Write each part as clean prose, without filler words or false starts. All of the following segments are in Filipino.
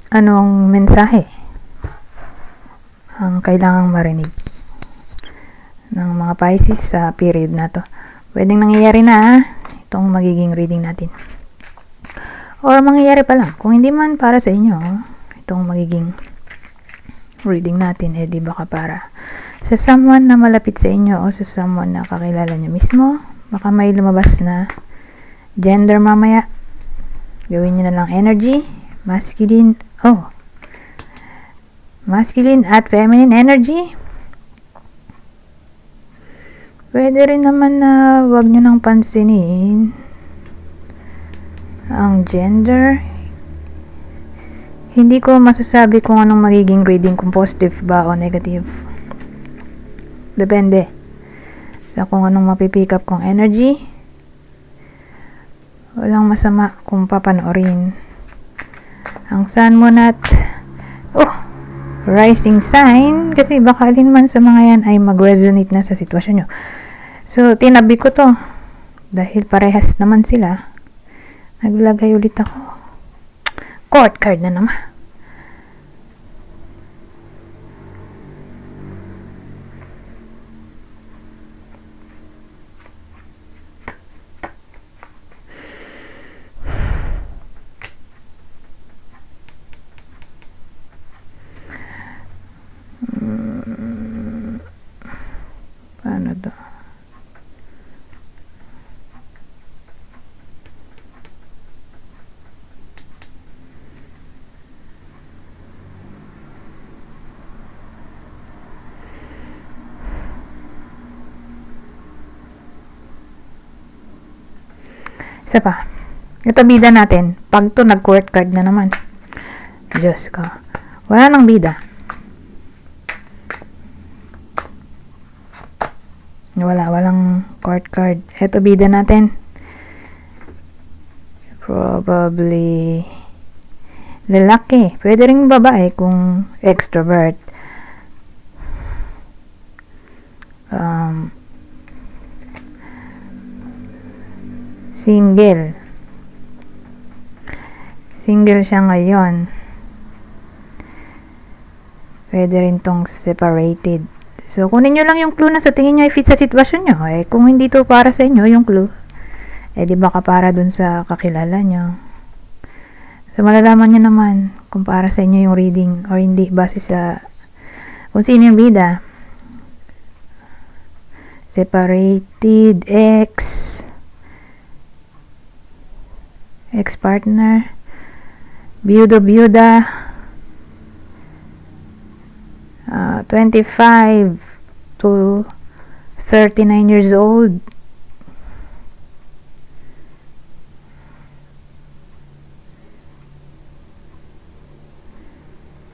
anong mensahe ang kailangang marinig ng mga Pisces sa period na to. Pwedeng nangyayari na itong magiging reading natin. Or mangyayari pa lang. Kung hindi man para sa inyo, itong magiging reading natin, di baka para sa someone na malapit sa inyo o sa someone na kakilala nyo mismo. Baka may lumabas na gender mamaya. Gawin nyo na lang energy. Masculine at feminine energy. Pwede rin naman na wag nyo nang pansinin ang gender. Hindi ko masasabi kung anong magiging reading, kung positive ba o negative. Depende sa kung anong mapipick up kong energy. Walang masama kung papanoorin ang sun, moon at rising sign, kasi baka alin man sa mga yan ay mag-resonate na sa sitwasyon nyo. So, tinabi ko to dahil parehas naman sila. Naglagay ulit ako. Court card na naman. Paano to? Isa pa. Ito bida natin. Pag to nag-court card na naman. Diyos ko. Wala nang bida. Walang court card. Ito bida natin. Probably lalaki. Pwede ring babae kung extrovert. Single siya ngayon. Pwede rin tong separated. So, kunin nyo lang yung clue na sa tingin nyo ay fit sa sitwasyon nyo. Kung hindi to para sa inyo, yung clue, di baka para dun sa kakilala nyo. So, malalaman nyo naman kung para sa inyo yung reading or hindi, base sa kung sino yung bida. Separated, ex-partner, byuda, 25 to 39 years old.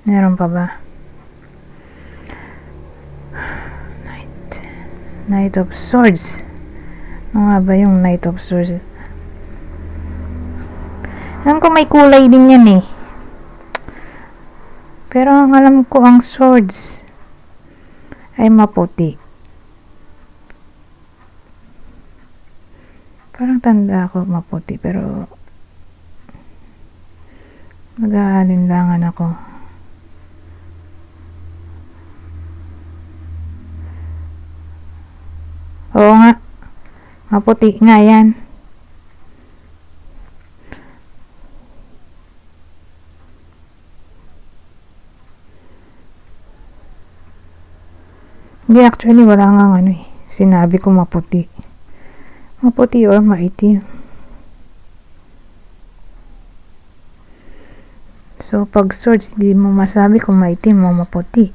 Meron pa ba? Knight of Swords. Ano nga ba yung Knight of Swords? Alam ko may kulay din yan eh. Pero ang alam ko ang swords ay maputi. Parang tanda ako maputi, pero nag-aalinlangan ako. Oo nga, maputi nga yan. Hindi, actually wala nga sinabi ko maputi or maitim. So pag swords, hindi mo masabi kung maitim o maputi.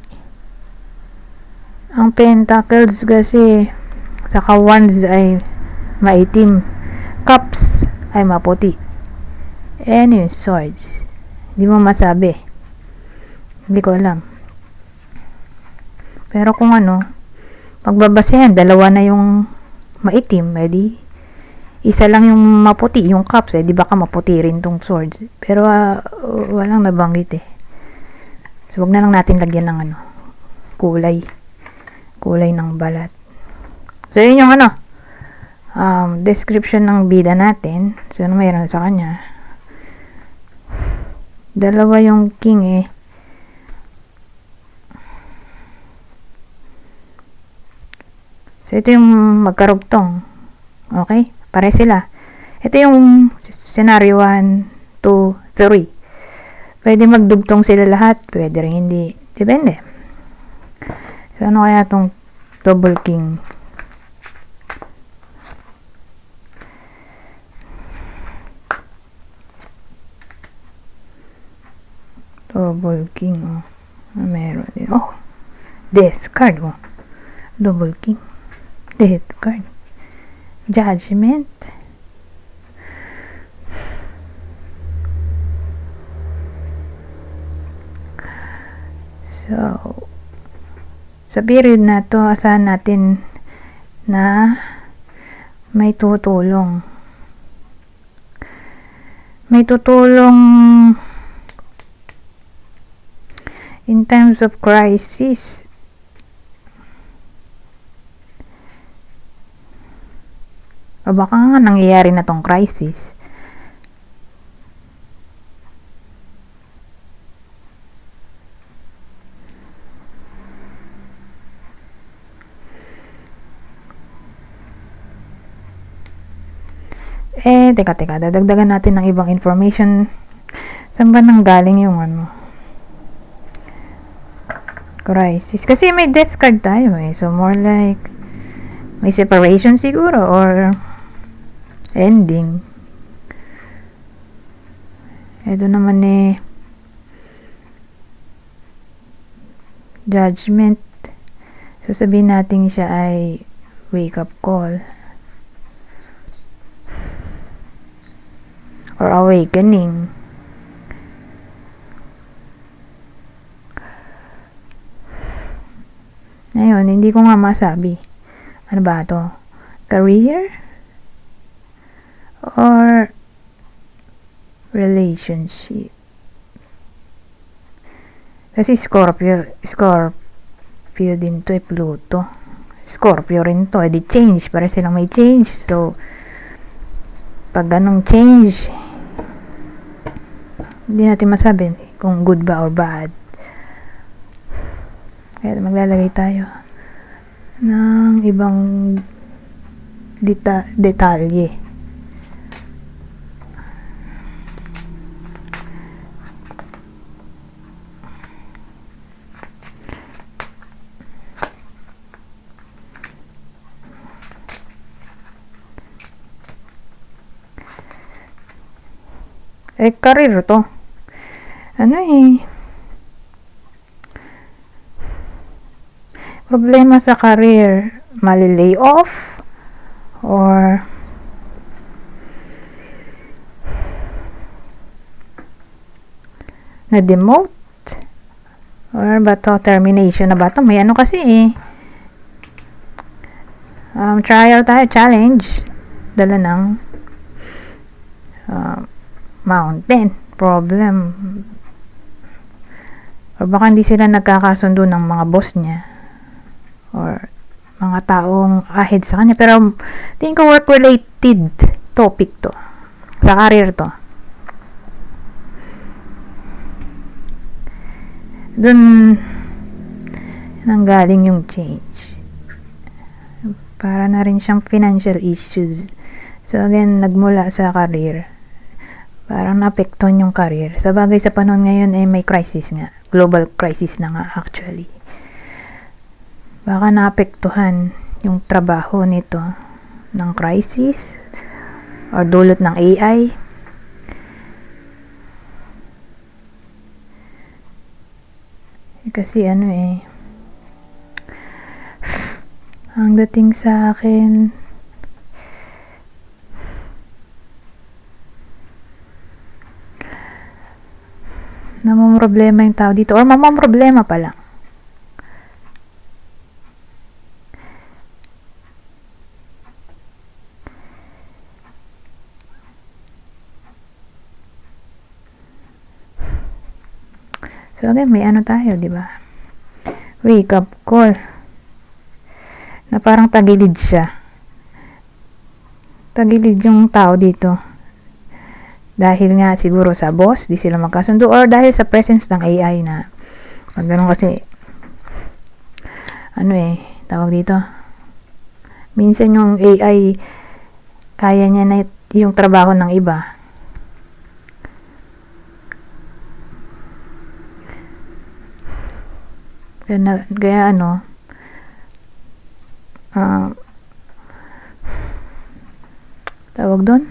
Ang pentacles kasi saka wands ay maitim, cups ay maputi, and yung swords hindi mo masabi. Hindi ko alam. Pero kung pagbabasehan, dalawa na yung maitim, di isa lang yung maputi, yung cups, di baka maputi rin tong swords. Pero walang nabanggit So wag na lang natin lagyan ng kulay ng balat. So yun yung description ng bida natin. So ano mayroon sa kanya? Dalawa yung king eh. So, ito yung magkarugtong. Okay? Pare sila. Ito yung scenario 1, 2, 3. Pwede magdugtong sila lahat. Pwede rin hindi. Depende. So, ano kaya itong double king? Double king. Oh. Meron din. Oh. Discard mo. Double king. Discard. Judgment. So, sa period na to, asahan natin na may tutulong. May tutulong in times of crisis. O baka nga nangyayari na tong crisis. Teka, dadagdagan natin ng ibang information. Saan ba nanggaling yung crisis? Kasi may death card tayo eh. So, more like may separation siguro or ending. Ito naman judgment. So, sabihin natin siya ay wake up call. Or awakening. Ngayon, hindi ko nga masabi. Ano ba to? Career? Or relationship? Kasi Scorpio din to Pluto. Scorpio rin to. Di change. Para silang may change. So, pag ganong change, hindi natin masabi kung good ba or bad. Kaya maglalagay tayo ng ibang detalye. Career to. Problema sa career, mali-lay off or na-demote or ba to termination na ba to? May kasi trial tayo, challenge, dala ng mountain problem, or baka hindi sila nagkakasundo ng mga boss niya or mga taong ahead sa kanya, pero tingin ko work related topic to, sa career to. Dun nanggaling yung change, para na rin siyang financial issues. So again, nagmula sa career, parang naapektuhan yung career. Sa bagay, sa panahon ngayon ay may crisis nga, global crisis na nga actually. Baka naapektuhan yung trabaho nito ng crisis or dulot ng AI. Kasi ang dating sa akin, namumroblema yung tao dito or mamamroblema pa lang. So again, may tayo, di ba? Wake up call. Na parang tagilid siya. Tagilid yung tao dito. Dahil nga siguro sa boss, di sila magkasundo, or dahil sa presence ng AI na pag ganun kasi tawag dito, minsan yung AI kaya niya na yung trabaho ng iba. Kaya tawag doon,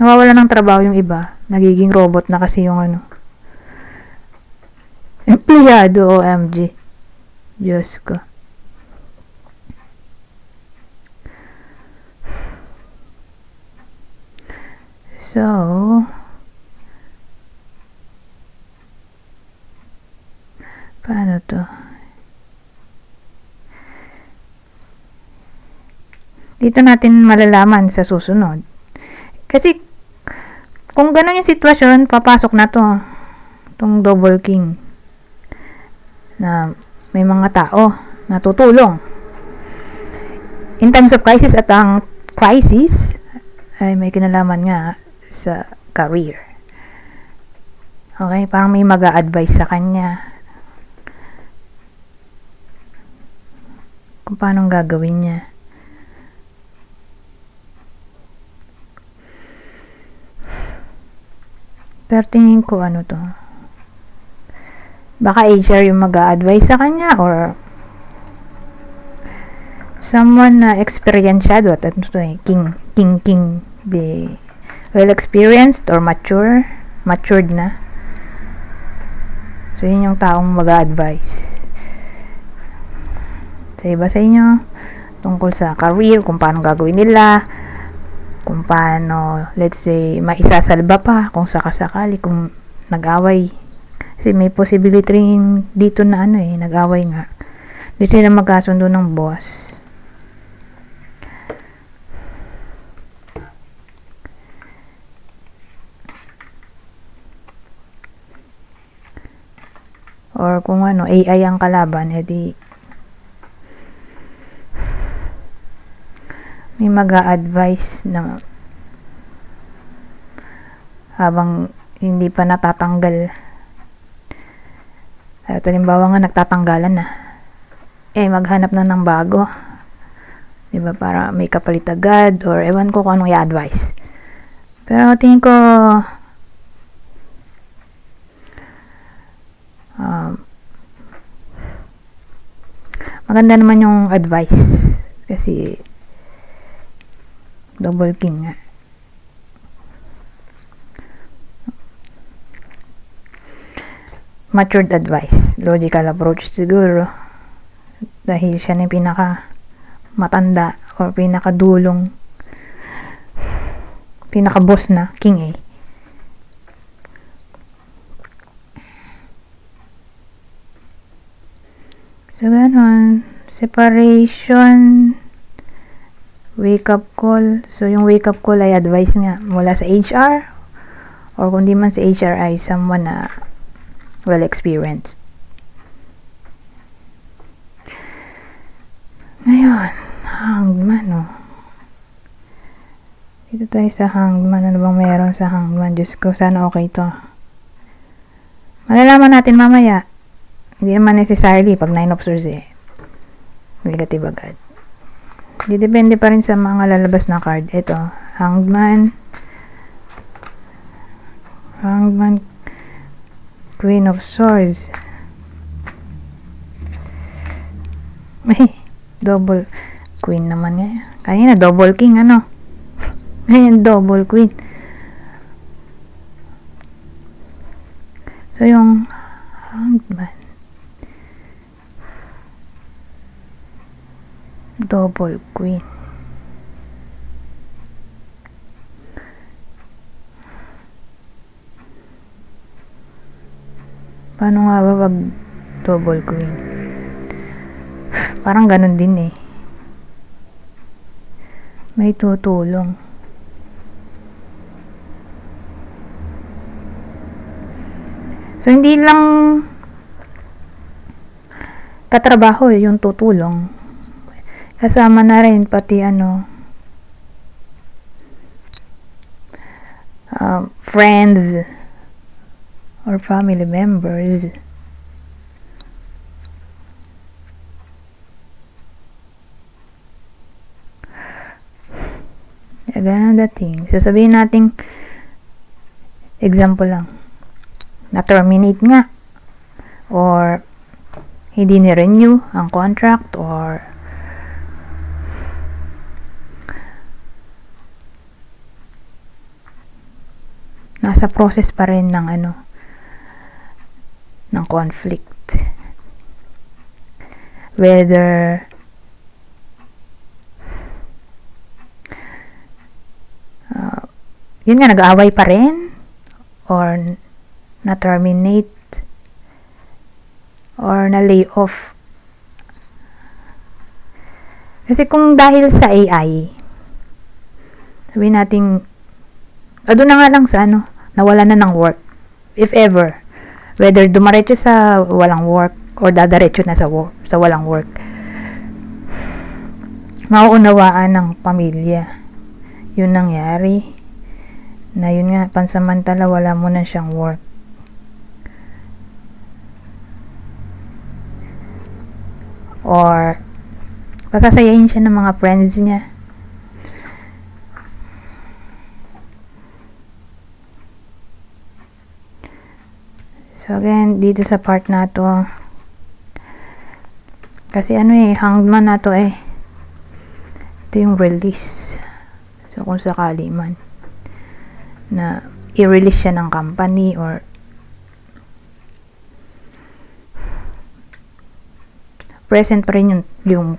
nawawala ng trabaho yung iba, nagiging robot na kasi yung empleyado. OMG, Diyos ko. So, paano to? Dito natin malalaman sa susunod. Kasi, kung gano'n yung sitwasyon, papasok na to. Itong double king. Na may mga tao na tutulong. In times of crisis, at ang crisis ay may kinalaman nga sa career. Okay, parang may mag-a-advise sa kanya kung paano gagawin niya. Pero tingin ko to, baka HR yung mag-a-advise sa kanya, or someone na experienceado at king the well experienced or matured na. So yun yung taong mag-a-advise sa iba sa inyo tungkol sa career, kung paano gagawin nila, kung paano, let's say, maisasalba pa kung sakasakali kung nag-away. Kasi may possibility rin dito na nag-away nga. Hindi sila magkasundo ng boss. Or kung AI ang kalaban, edi may mag-a-advise na habang hindi pa natatanggal. At halimbawa nga nagtatanggalan na, maghanap na ng bago, diba, para may kapalit agad, or ewan ko kung anong i-advise. Pero tingin ko maganda naman yung advice, kasi double king nga. Matured advice, logical approach siguro, dahil siya na yung pinaka matanda or pinakadulong, pinaka boss na king So ganon, separation, wake up call. So yung wake up call ay advice nga mula sa HR, or kung di man sa HR ay someone na well experienced. Ngayon, hangman dito tayo sa hangman. Ano bang mayroon sa hangman? Diyos ko, sana okay to. Malalaman natin mamaya. Hindi naman necessarily pag 9 of Swords negative agad. Hindi, depende pa rin sa mga lalabas na card. Ito, Hangman, Queen of Swords. Double Queen naman nga. Kanina double King, ngayon double Queen. So yung Hangman, double Queen. Paano nga ba pag double Queen? Parang ganun din may tutulong. So hindi lang katrabaho yung tutulong, kasama na rin pati friends or family members. Ganun dating. Sasabihin natin, example lang, na-terminate nga, or hindi ni-renew ang contract, or nasa process pa rin ng ng conflict. Whether yun nga, nag-aaway pa rin, or na-terminate, or na-lay off. Kasi kung dahil sa AI, sabihin natin, doon na nga lang sa nawala na ng work, if ever, whether dumaretso sa walang work, or dadaretso na sa walang work, mauunawaan ng pamilya yun nangyari, na yun nga, pansamantala wala mo na siyang work. Or pasasayahin siya ng mga friends niya. So again, dito sa part na to, kasi hangman na to ito yung release. So kung sakali man na i-release siya ng company, or present pa rin yung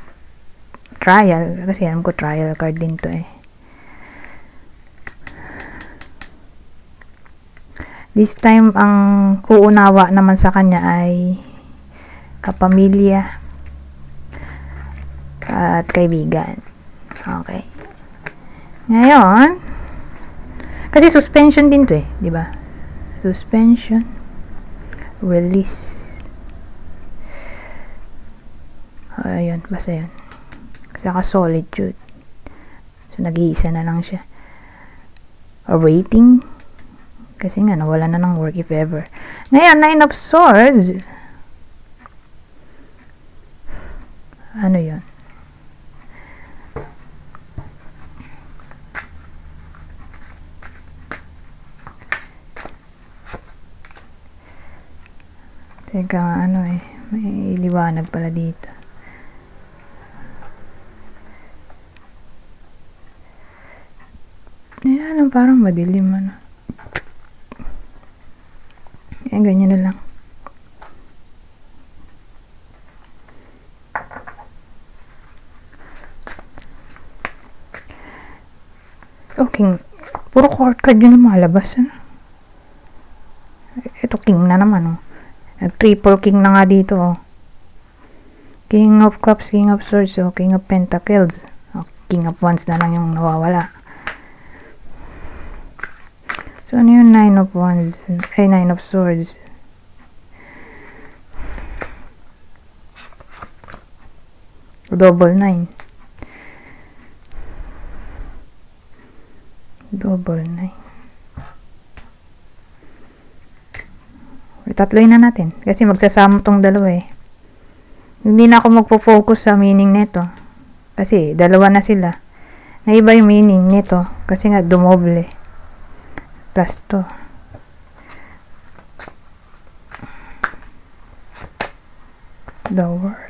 trial, kasi alam ko trial card din to This time, ang uunawa naman sa kanya ay kapamilya at kaibigan. Okay. Ngayon, kasi suspension din to di ba? Suspension, release. Ayun, basta yun. Saka solitude. So, nag-iisa na lang siya. Or waiting. Kasi nga, nawala na ng work if ever. Ngayon, 9 of Swords. Ano yun? Teka, may liwanag pala dito. Ayan, parang madilim ganyan na lang. Okay, puro court card yun ang malabas. Ito, king na naman. Triple king na nga dito. King of Cups, King of Swords, King of Pentacles. King of Wands na lang yung nawawala. So, ano yung 9 of Wands? 9 of Swords. Double 9. Double 9. Tatloy na natin. Kasi magsasama tong dalawa Hindi na ako magpo-focus sa meaning nito. Kasi dalawa na sila. Naiba yung meaning nito. Kasi nga dumoble. Plus 2. The world.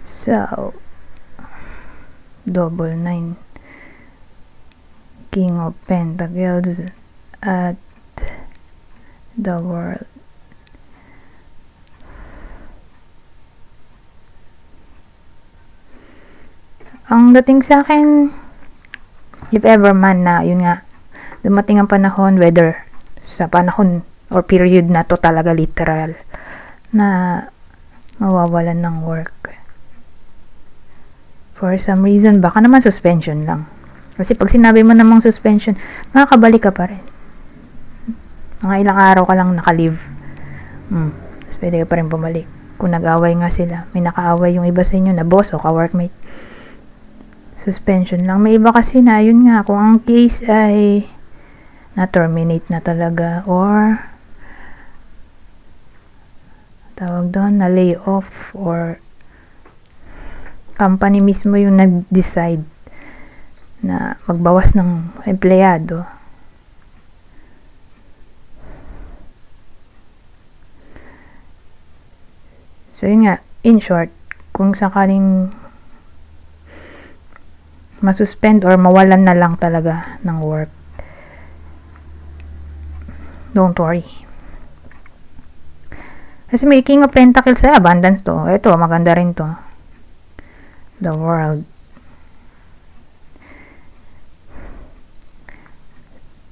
So, double 9. King of Pentacles at the world. Ang dating sa akin, if ever man na, yun nga, dumating ang panahon, whether sa panahon or period na to talaga literal, na mawawalan ng work. For some reason, baka naman suspension lang. Kasi pag sinabi mo namang suspension, makakabalik ka pa rin. Mga ilang araw ka lang naka-leave. Tapos pwede ka pa rin bumalik. Kung nag-away nga sila, may nakaaway yung iba sa inyo na boss o ka-workmate. Suspension lang. May iba kasi na, yun nga, kung ang case ay na-terminate na talaga or tawag doon, na lay off or company mismo yung nag-decide na magbawas ng empleyado. So yun nga, in short, kung sakaling masuspend or mawalan na lang talaga ng work, don't worry. Kasi may King of Pentacles sa abundance to. Ito, maganda rin to. The World.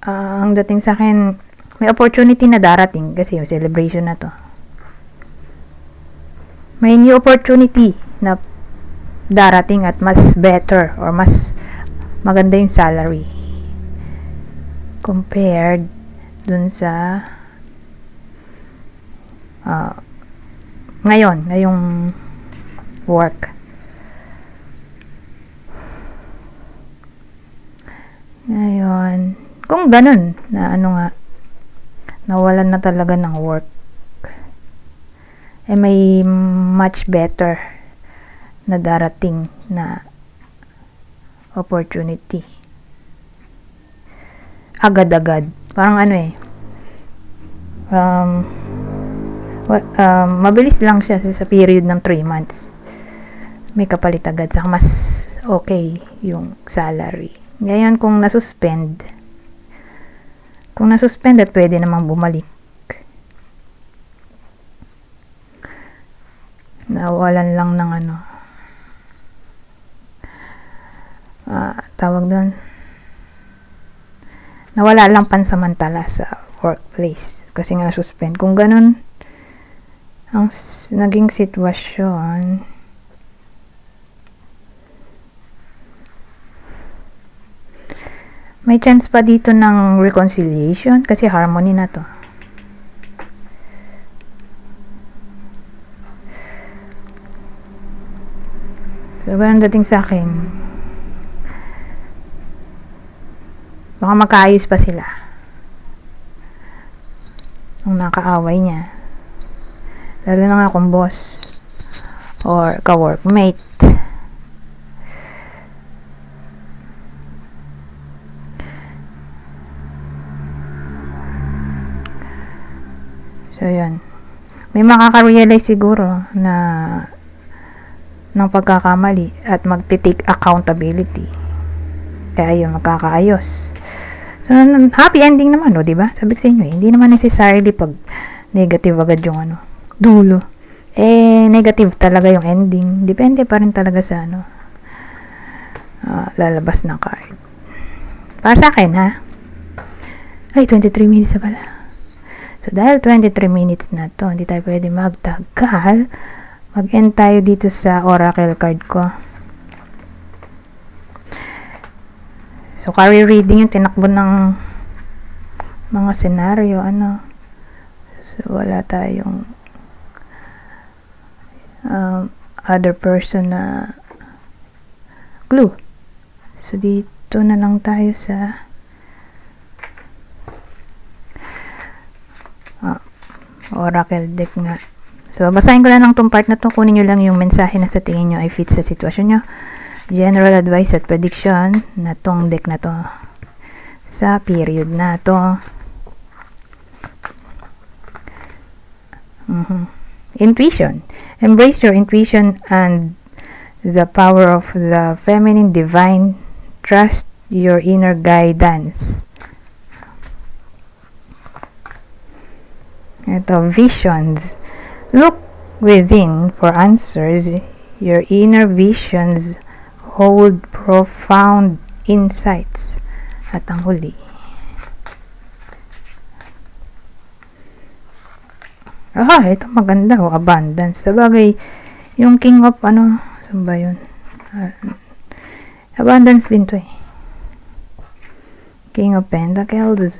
Ang dating sa akin, may opportunity na darating kasi yung celebration na to. May new opportunity na darating at mas better or mas maganda yung salary compared dun sa ngayong work. Ngayon, kung ganun, na nawalan na talaga ng work, may much better na darating na opportunity. Agad-agad. Parang mabilis lang siya sa period ng 3 months. May kapalit agad, saka mas okay yung salary. Ngayon, kung nasuspend at pwede namang bumalik, nawalan lang ng tawag doon, nawala lang pansamantala sa workplace kasi nga nasuspend. Kung ganun ang naging sitwasyon, may chance pa dito ng reconciliation kasi harmony na to. So, ganun dating sa akin. Baka magkaayos pa sila nung nakaaway niya. Lalo na nga kung boss or ka-workmate. So, yun. May makaka-realize siguro na ng pagkakamali at magti-take accountability. Kaya yun, magkakaayos. So, happy ending naman, di ba? Sabi ko sa inyo, hindi naman necessarily pag negative agad yung dulo. Negative talaga yung ending. Depende pa rin talaga sa lalabas ng card. Para sa akin, ha? Ay, 23 minutes na pala. So, dahil 23 minutes na to, hindi tayo pwede magtagal. Mag-end tayo dito sa oracle card ko. So, carry reading yung tinakbo ng mga senaryo, So, wala tayong other person na clue. So, dito na lang tayo sa oracle deck nga. So, basahin ko lang tong part na to. Kunin nyo lang yung mensahe na sa tingin nyo ay fit sa sitwasyon nyo. General advice at prediction na tong deck na to sa period na to. Intuition. Embrace your intuition and the power of the feminine divine. Trust your inner guidance. Ito, visions. Look within for answers. Your inner visions hold profound insights. At ang huli, ito maganda, abundance. Sabagay, yung king of saan ba yun? Abundance din to King of Pentacles.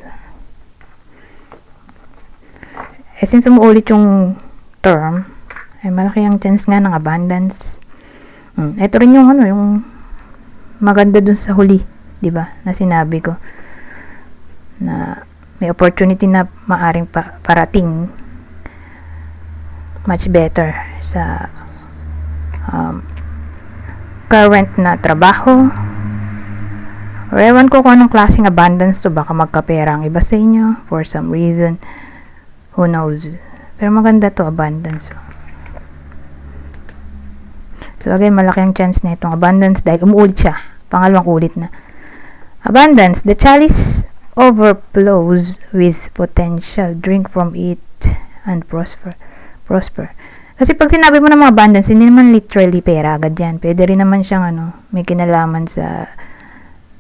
Since umuulit yung term, ay malaki ang chance nga ng abundance. Ito rin yung yung maganda dun sa huli, 'di ba? Na sinabi ko na may opportunity na maaring parating much better sa current na trabaho. Or ewan ko kung anong klaseng abundance to, baka magkapera ang iba sa inyo for some reason, who knows. Pero maganda to, abundance. So again, malaki ang chance na itong abundance dahil umuulit siya. Pangalawang ulit na. Abundance, the chalice overflows with potential. Drink from it and prosper. Kasi pag sinabi mo ng mga abundance, hindi naman literally pera agad yan. Pwede rin naman siyang may kinalaman sa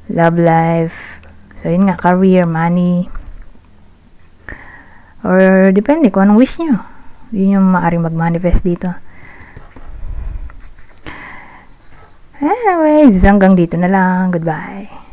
love life. So yun nga, career, money. Or depende kung anong wish nyo. Yun yung maaaring mag-manifest dito. Anyways, hanggang dito na lang. Goodbye.